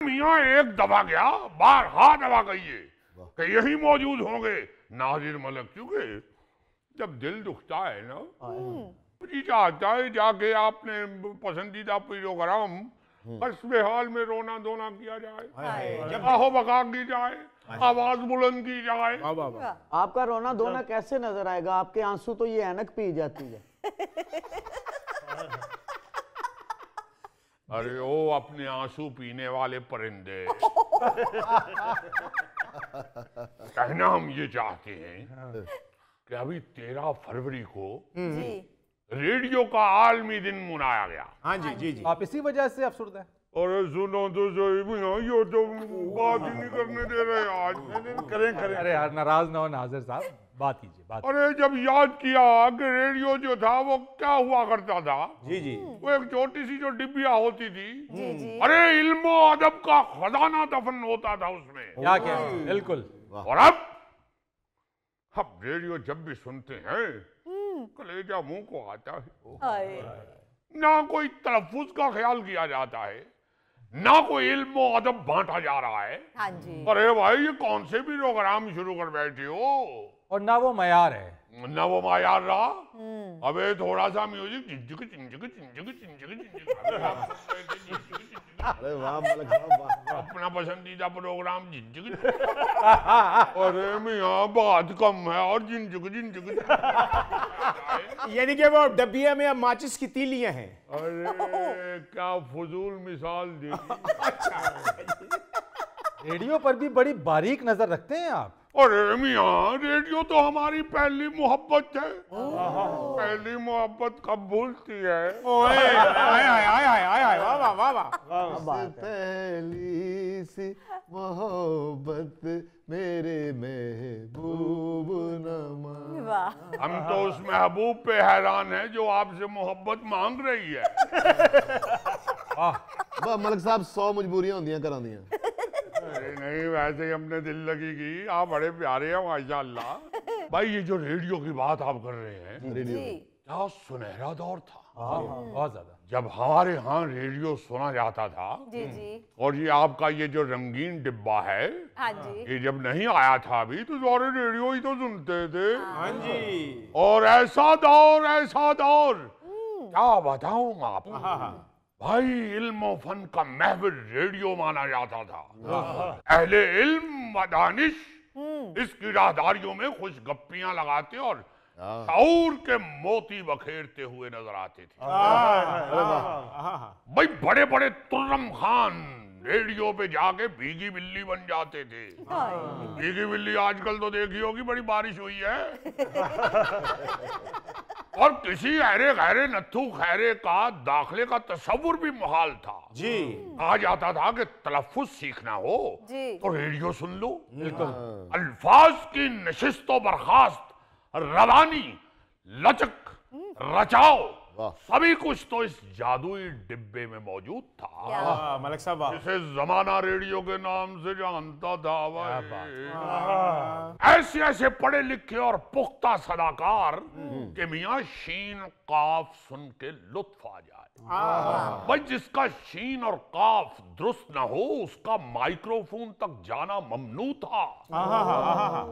میاں ایک دفعہ گیا بارہا دفعہ کہیے کہ یہی موجود ہوں گے ناظر ملک، کیونکہ جب دل دکھتا ہے نا جی چاہتا ہے جا کے آپ نے پسندیدہ پروگرام قصب حال میں رونا دھونا کیا جائے، آہو بکا کی جائے، آواز بلند کی جائے۔ آپ کا رونا دھونا کیسے نظر آئے گا؟ آپ کے آنسو تو یہ اینک پی جاتی ہے۔ ارے او اپنے آنسو پینے والے پرندے، کہنا ہم یہ چاہتے ہیں کہ ابھی 13 فروری کو ریڈیو کا عالمی دن منایا گیا۔ ہاں جی آپ اسی وجہ سے افسردہ ہیں؟ ارے سنو تو صحیح میاں، یہ تو بات ہی نہیں کرنے دے رہے آج۔ کریں ارے یار ناراض نہ ہو ناظر صاحب، بات کیجیے بات۔ ارے جب یاد کیا کہ ریڈیو جو تھا وہ کیا ہوا کرتا تھا، جی وہ ایک چھوٹی سی جو ڈبیا ہوتی تھی، ارے علم و ادب کا خزانہ دفن ہوتا تھا اس میں۔ کیا کیا بالکل۔ اور اب ریڈیو جب بھی سنتے ہیں کلیجہ منہ کو آتا ہے، نہ کوئی تلفظ کا خیال کیا جاتا ہے، نہ کوئی علم و ادب بانٹا جا رہا ہے۔ ارے بھائی یہ کون سے بھی پروگرام شروع کر بیٹھے ہو، اور نہ وہ معیار ہے، نہ وہ معیار رہا۔ ابے تھوڑا سا میوزک چنچک چنچک چنچک چنچک چنچک، اپنا پسندیدہ پروگرام جنجک، ارے میاں بات کم ہے اور جنجک جنجک، یعنی کہ وہ ڈبیا میں اب ماچس کی تیلیاں ہیں۔ ارے کیا فضول مثال دی۔ ریڈیو پر بھی بڑی باریک نظر رکھتے ہیں آپ۔ ارے میاں ریڈیو تو ہماری پہلی محبت ہے، پہلی محبت کب بھولتی ہے۔ پہلی سی محبت میرے محبوب نما۔ ہم تو اس محبوب پہ حیران ہیں جو آپ سے محبت مانگ رہی ہے۔ ملک صاحب 100 مجبوریاں ہوندیاں کران دیاں۔ نہیں ویسے ہی ہم نے دل لگی کی، آپ بڑے پیارے ہیں ماشاءاللہ۔ بھائی یہ جو ریڈیو کی بات آپ کر رہے ہیں، کیا سنہرا دور تھا، بہت زیادہ۔ جب ہمارے ہاں ریڈیو سنا جاتا تھا، اور یہ آپ کا یہ جو رنگین ڈبہ ہے یہ جب نہیں آیا تھا ابھی تو سارے ریڈیو ہی تو سنتے تھے۔ اور ایسا دور کیا بتاؤں آپ کو بھائی، علم و فن کا محور ریڈیو مانا جاتا تھا۔ اہل علم و دانش اس کی راہداریوں میں خوش گپیاں لگاتے اور شعور کے موتی بکھیرتے ہوئے نظر آتے تھے۔ بھائی بڑے بڑے ترم خان ریڈیو پہ جا کے بھیگی بلی بن جاتے تھے۔ بھیگی بلی آج کل تو دیکھی ہوگی، بڑی بارش ہوئی ہے، اور کسی ایرے غیرے نتھو خیرے کا داخلے کا تصور بھی محال تھا۔ کہا جاتا تھا کہ تلفظ سیکھنا ہو تو ریڈیو سن لو، الفاظ کی نشست و برخاست، روانی، لچک، رچاؤ، سبھی کچھ تو اس جادوئی ڈبے میں موجود تھا ملک صاحب جسے زمانہ ریڈیو کے نام سے جانتا تھا۔ ایسے ایسے پڑھے لکھے اور پختہ صداکار کہ میاں شین قاف سن کے لطف آ جائے۔ بھائی جس کا شین اور قاف درست نہ ہو اس کا مائکروفون تک جانا ممنوع تھا۔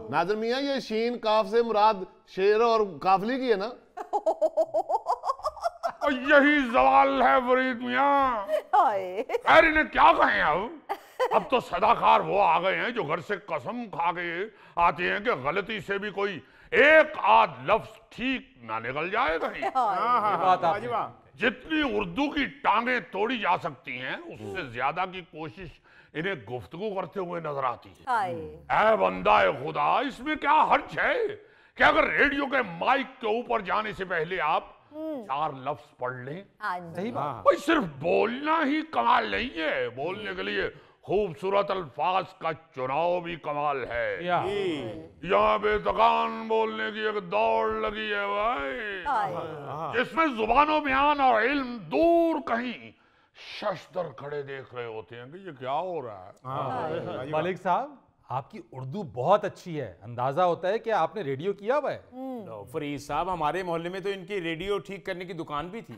ناظر میاں یہ شین کاف سے مراد شعر اور قافلی کی ہے نا؟ یہی زوال ہے فرید میاں۔ خیر انہیں کیا کہیں اب تو صداکار وہ آ گئے ہیں جو گھر سے قسم کھا کے آتے ہیں کہ غلطی سے بھی کوئی ایک آدھ لفظ ٹھیک نہ نکل جائے کہیں۔ جتنی اردو کی ٹانگیں توڑی جا سکتی ہیں اس سے زیادہ کی کوشش انہیں گفتگو کرتے ہوئے نظر آتی ہے۔ اے بندہ خدا، اس میں کیا حرج ہے کہ اگر ریڈیو کے مائک کے اوپر جانے سے پہلے آپ 4 لفظ پڑھ لیں؟ کوئی صرف بولنا ہی کمال نہیں ہے، بولنے کے لیے خوبصورت الفاظ کا چناؤ بھی کمال ہے۔ یہاں بے تکان بولنے کی ایک دوڑ لگی ہے بھائی، جس میں زبان و بیان اور علم دور کہیں ششدر کھڑے دیکھ رہے ہوتے ہیں کہ یہ کیا ہو رہا ہے۔ مالک صاحب آپ کی اردو بہت اچھی ہے، اندازہ ہوتا ہے کہ آپ نے ریڈیو کیا ہوا ہے۔ فرید صاحب ہمارے محلے میں تو ان کی ریڈیو ٹھیک کرنے کی دکان بھی تھی۔